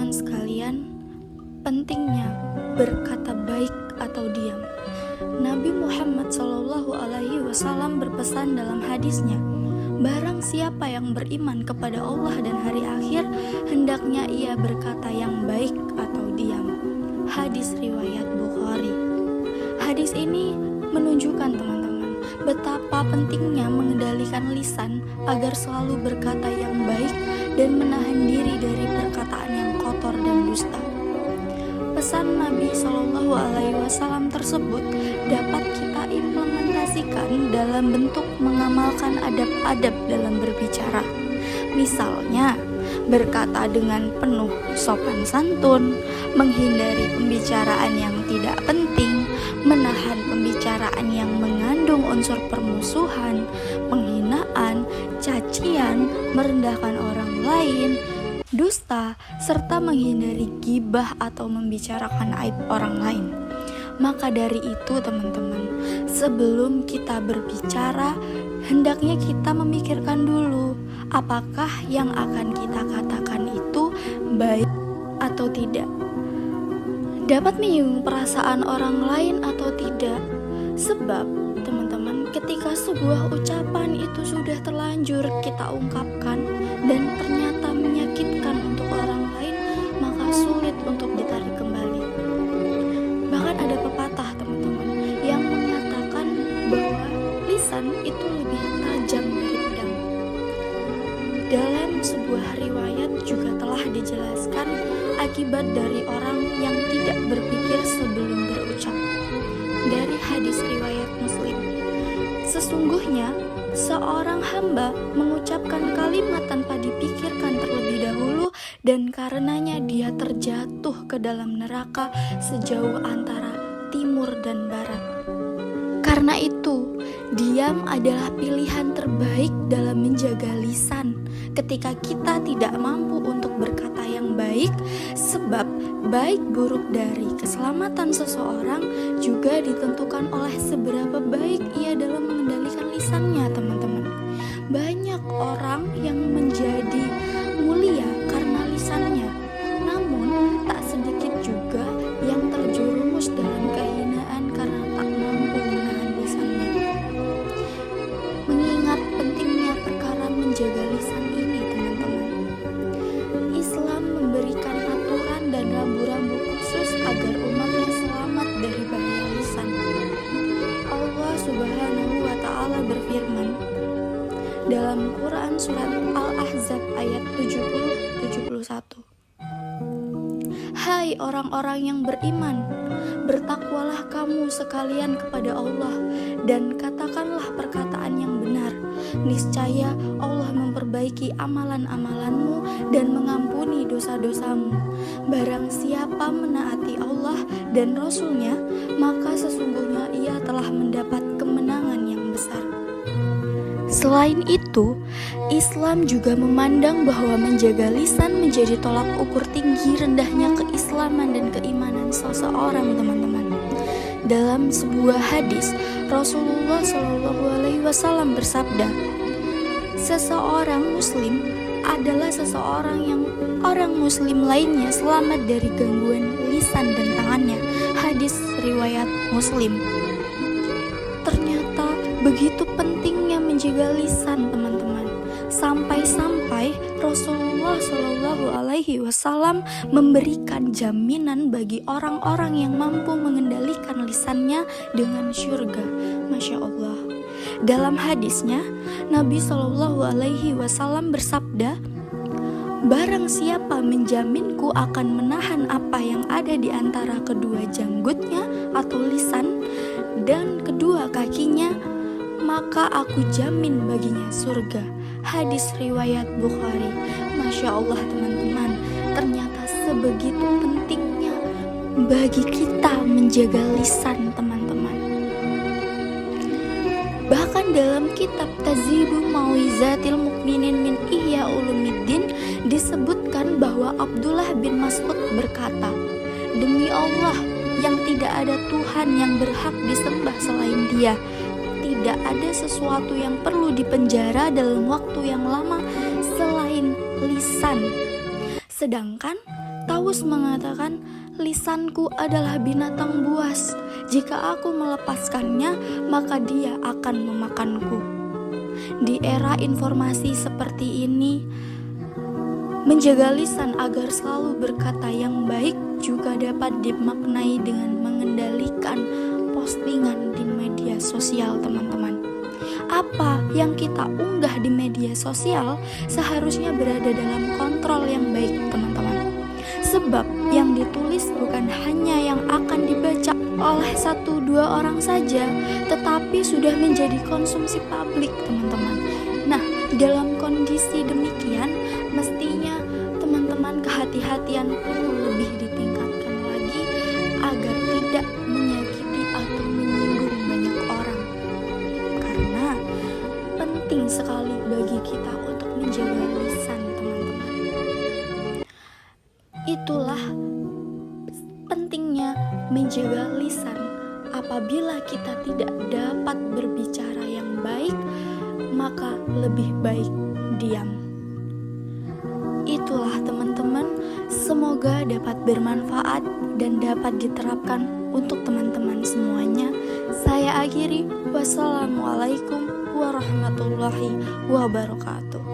teman-teman sekalian, pentingnya berkata baik atau diam. Nabi Muhammad SAW berpesan dalam hadisnya, barang siapa yang beriman kepada Allah dan hari akhir, hendaknya ia berkata yang baik atau diam. Hadis riwayat Bukhari. Hadis ini menunjukkan teman-teman betapa pentingnya mengendalikan lisan agar selalu berkata yang baik dan menahan diri dari perkataan yang kotor dan dusta. Pesan Nabi SAW tersebut dapat kita implementasikan dalam bentuk mengamalkan adab-adab dalam berbicara. Misalnya, berkata dengan penuh sopan santun, menghindari pembicaraan yang tidak penting, menahan pembicaraan yang mengandung unsur permusuhan, penghinaan, cacian, merendahkan orang lain, dusta, serta menghindari gibah atau membicarakan aib orang lain. Maka dari itu teman-teman, sebelum kita berbicara, hendaknya kita memikirkan dulu apakah yang akan kita katakan itu baik atau tidak, dapat menyinggung perasaan orang lain atau tidak. Sebab teman-teman, ketika sebuah ucapan itu sudah terlanjur kita ungkapkan dan ternyata menyakitkan untuk orang lain, maka sulit untuk ditarik kembali. Bahkan ada pepatah teman-teman yang mengatakan bahwa lisan itu lebih tajam dari pedang. Dalam sebuah riwayat juga telah dijelaskan akibat dari orang yang tidak berpikir sebelum berucap. Dari hadis riwayat Muslim, sesungguhnya seorang hamba mengucapkan kalimat tanpa dipikirkan terlebih dahulu, dan karenanya dia terjatuh ke dalam neraka sejauh antara timur dan barat. Karena itu, diam adalah pilihan terbaik dalam menjaga lisan ketika kita tidak mampu untuk berkata yang baik, sebab baik buruk dari keselamatan seseorang juga ditentukan oleh seberapa baik ia dalam mengendalikan lisannya, teman-teman. Banyak orang yang menjadi mulia karena lisannya, namun tak sedikit juga yang terjerumus dalam kehinaan karena tak mampu menahan lisannya. Mengingat pentingnya perkara menjaga lisan ini, teman-teman, Islam memberikan aturan dan rambu-rambu khusus agar umatnya selamat dari bahaya lisan. Allah Subhanahu wa Ta'ala berfirman dalam Quran surat Al-Ahzab ayat 70-71, hai orang-orang yang beriman, bertakwalah kamu sekalian kepada Allah dan katakanlah perkataan yang benar. Niscaya Allah memperbaiki amalan-amalanmu dan mengampuni dosa-dosamu. Barang siapa menaati Allah dan Rasul-Nya, maka sesungguhnya ia telah mendapat kemenangan yang besar. Selain itu, Islam juga memandang bahwa menjaga lisan menjadi tolak ukur tinggi rendahnya keislaman dan keimanan seseorang, teman-teman. Dalam sebuah hadis, Rasulullah SAW bersabda, seseorang muslim adalah seseorang yang orang muslim lainnya selamat dari gangguan lisan dan tangannya. Hadis riwayat Muslim. Ternyata begitu pentingnya menjaga lisan, teman-teman, sampai-sampai Rasulullah SAW memberikan jaminan bagi orang-orang yang mampu mengendalikan lisannya dengan syurga. Masya Allah. Dalam hadisnya, Nabi SAW bersabda, barang siapa menjaminku akan menahan apa yang ada di antara kedua janggutnya atau lisan dan kedua kakinya, maka aku jamin baginya surga. Hadis riwayat Bukhari. Masya Allah, teman-teman, ternyata sebegitu pentingnya bagi kita menjaga lisan, teman-teman. Bahkan dalam kitab Tazidu Mawizatil Mukminin min Ihya Ulumiddin disebutkan bahwa Abdullah bin Mas'ud berkata, demi Allah yang tidak ada Tuhan yang berhak disembah selain Dia, tidak ada sesuatu yang perlu dipenjara dalam waktu yang lama selain lisan. Sedangkan Taus mengatakan, lisanku adalah binatang buas. Jika aku melepaskannya, maka dia akan memakanku. Di era informasi seperti ini, menjaga lisan agar selalu berkata yang baik juga dapat dimaknai dengan mengendalikan postingan di media sosial, teman-teman. Apa yang kita unggah di media sosial seharusnya berada dalam kontrol yang baik, teman-teman. Sebab yang ditulis bukan hanya yang akan dibaca oleh 1-2 orang saja, tetapi sudah menjadi konsumsi publik, teman-teman. Nah, dalam kondisi demikian, mestinya teman-teman kehati-hatian perlu lebih ditingkatkan lagi agar tidak menyakiti atau menyinggung banyak orang. Karena penting sekali bagi kita untuk menjaga lisan, teman-teman. Itulah pentingnya menjaga lisan. Apabila kita tidak dapat berbicara yang baik, maka lebih baik diam. Itulah teman-teman, semoga dapat bermanfaat dan dapat diterapkan untuk teman-teman semuanya. Saya akhiri, wassalamualaikum warahmatullahi wabarakatuh.